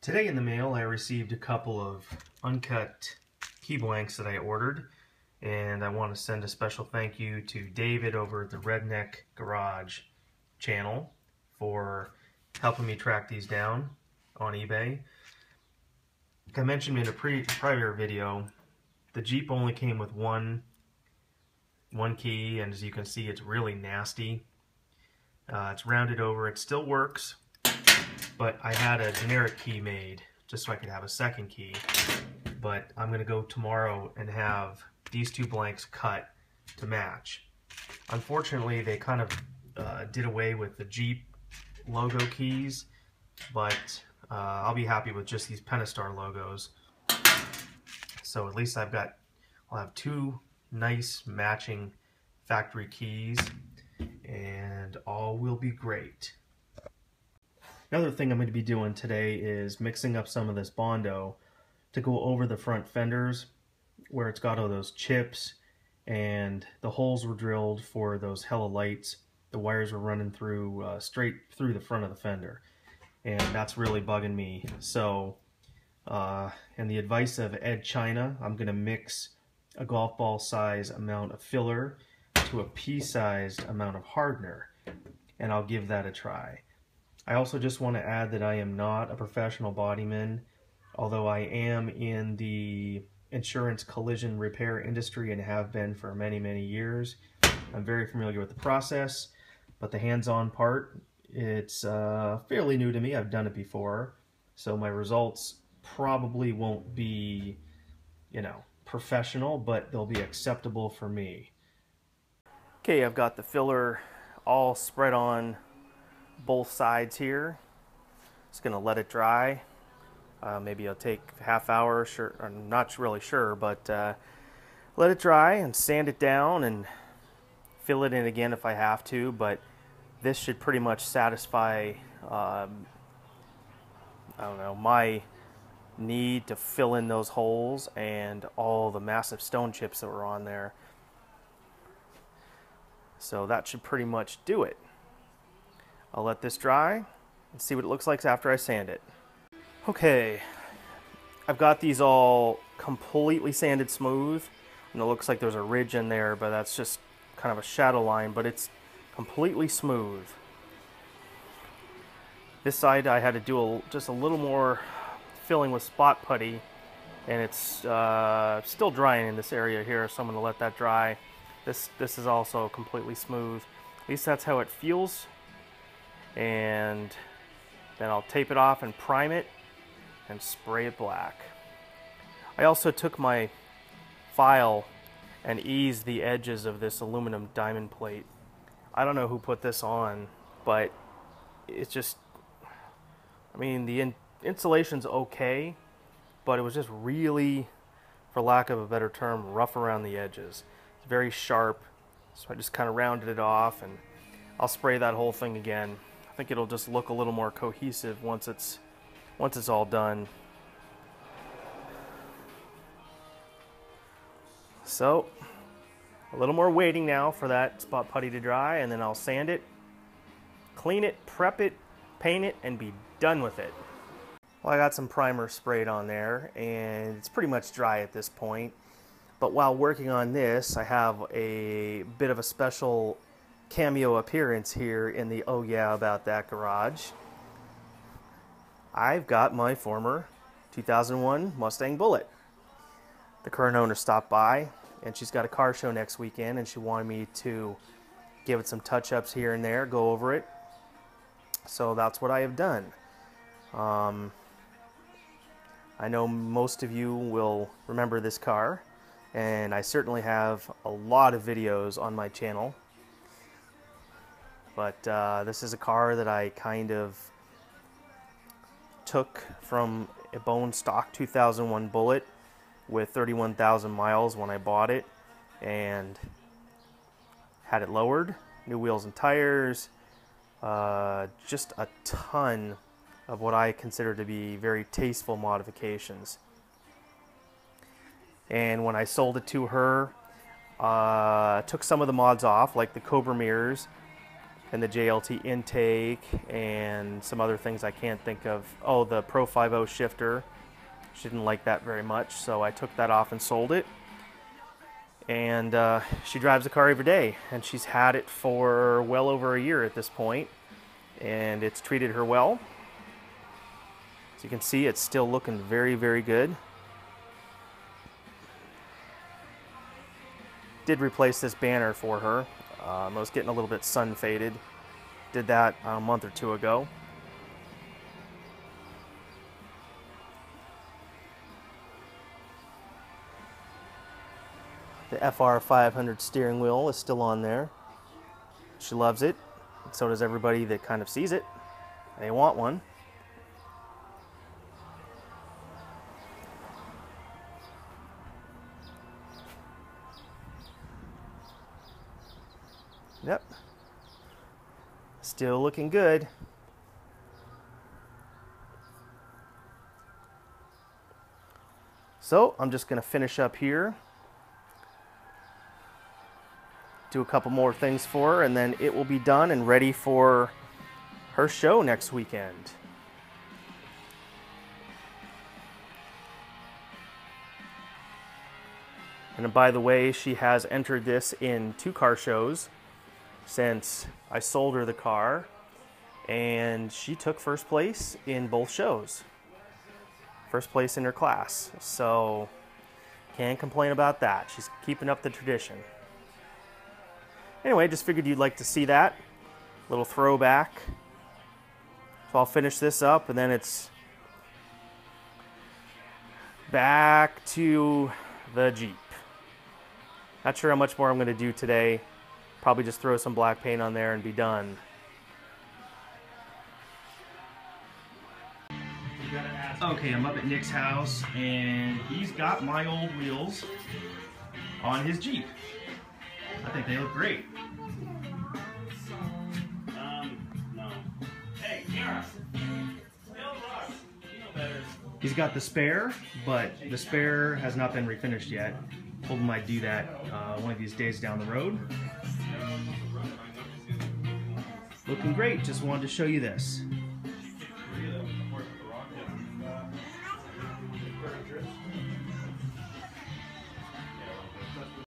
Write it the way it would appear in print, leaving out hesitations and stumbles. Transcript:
Today in the mail I received a couple of uncut key blanks that I ordered, and I want to send a special thank you to David over at the Redneck Garage channel for helping me track these down on eBay. Like I mentioned in a prior video, the Jeep only came with one key, and as you can see it's really nasty. It's rounded over. It still works, but I had a generic key made just so I could have a second key. But I'm going to go tomorrow and have these two blanks cut to match. Unfortunately, they kind of did away with the Jeep logo keys, but I'll be happy with just these Pentastar logos. So at least I'll have two nice matching factory keys, and all will be great. Another thing I'm going to be doing today is mixing up some of this Bondo to go over the front fenders where it's got all those chips, and the holes were drilled for those hella lights. The wires were running through straight through the front of the fender, and that's really bugging me. So in the advice of Ed China, I'm going to mix a golf ball size amount of filler to a pea-sized amount of hardener, and I'll give that a try. I also just want to add that I am not a professional bodyman, although I am in the insurance collision repair industry and have been for many, many years. I'm very familiar with the process, but the hands-on part, it's fairly new to me. I've done it before, so my results probably won't be, professional, but they'll be acceptable for me. Okay, I've got the filler all spread on both sides here. Just gonna let it dry. Maybe it'll take a half hour, sure, I'm not really sure, but let it dry and sand it down and fill it in again if I have to, but this should pretty much satisfy I don't know, my need to fill in those holes and all the massive stone chips that were on there. So that should pretty much do it. I'll let this dry and see what it looks like after I sand it. Okay, I've got these all completely sanded smooth, and it looks like there's a ridge in there, but that's just kind of a shadow line, but it's completely smooth. This side I had to do just a little more filling with spot putty, and it's still drying in this area here, so I'm going to let that dry. This is also completely smooth. At least that's how it feels. And then I'll tape it off and prime it and spray it black. I also took my file and eased the edges of this aluminum diamond plate. I don't know who put this on, but it's just, I mean, the insulation's okay, but it was just really, for lack of a better term, rough around the edges. It's very sharp, so I just kind of rounded it off, and I'll spray that whole thing again. I think it'll just look a little more cohesive once it's all done. So a little more waiting now for that spot putty to dry, and then I'll sand it, clean it, prep it, paint it, and be done with it. Well, I got some primer sprayed on there, and it's pretty much dry at this point. But while working on this, I have a bit of a special cameo appearance here in the Oh Yeah About That garage. I've got my former 2001 Mustang Bullet. The current owner stopped by, and she's got a car show next weekend, and she wanted me to give it some touch-ups here and there, go over it. So that's what I have done. I know most of you will remember this car, and I certainly have a lot of videos on my channel. But this is a car that I kind of took from a bone stock 2001 Bullet with 31,000 miles when I bought it, and had it lowered, new wheels and tires, just a ton of what I consider to be very tasteful modifications. And when I sold it to her, took some of the mods off, like the Cobra mirrors, and the JLT intake and some other things I can't think of. Oh, the Pro 50 shifter. She didn't like that very much, so I took that off and sold it. And she drives the car every day, and she's had it for well over a year at this point, and it's treated her well. As you can see, it's still looking very, very good. Did replace this banner for her. It was getting a little bit sun faded. Did that a month or two ago. The FR 500 steering wheel is still on there. She loves it, and so does everybody that kind of sees it. They want one. Yep. Still looking good. So I'm just going to finish up here. Do a couple more things for her, and then it will be done and ready for her show next weekend. And by the way, she has entered this in 2 car shows since I sold her the car, and she took first place in both shows. First place in her class, so can't complain about that. She's keeping up the tradition. Anyway, just figured you'd like to see that little throwback. So I'll finish this up, and then it's back to the Jeep. Not sure how much more I'm going to do today. Probably just throw some black paint on there and be done. Okay, I'm up at Nick's house, and he's got my old wheels on his Jeep. I think they look great. No. Hey, Kara. He's got the spare, but the spare has not been refinished yet. Told him I'd do that one of these days down the road. Looking great, just wanted to show you this.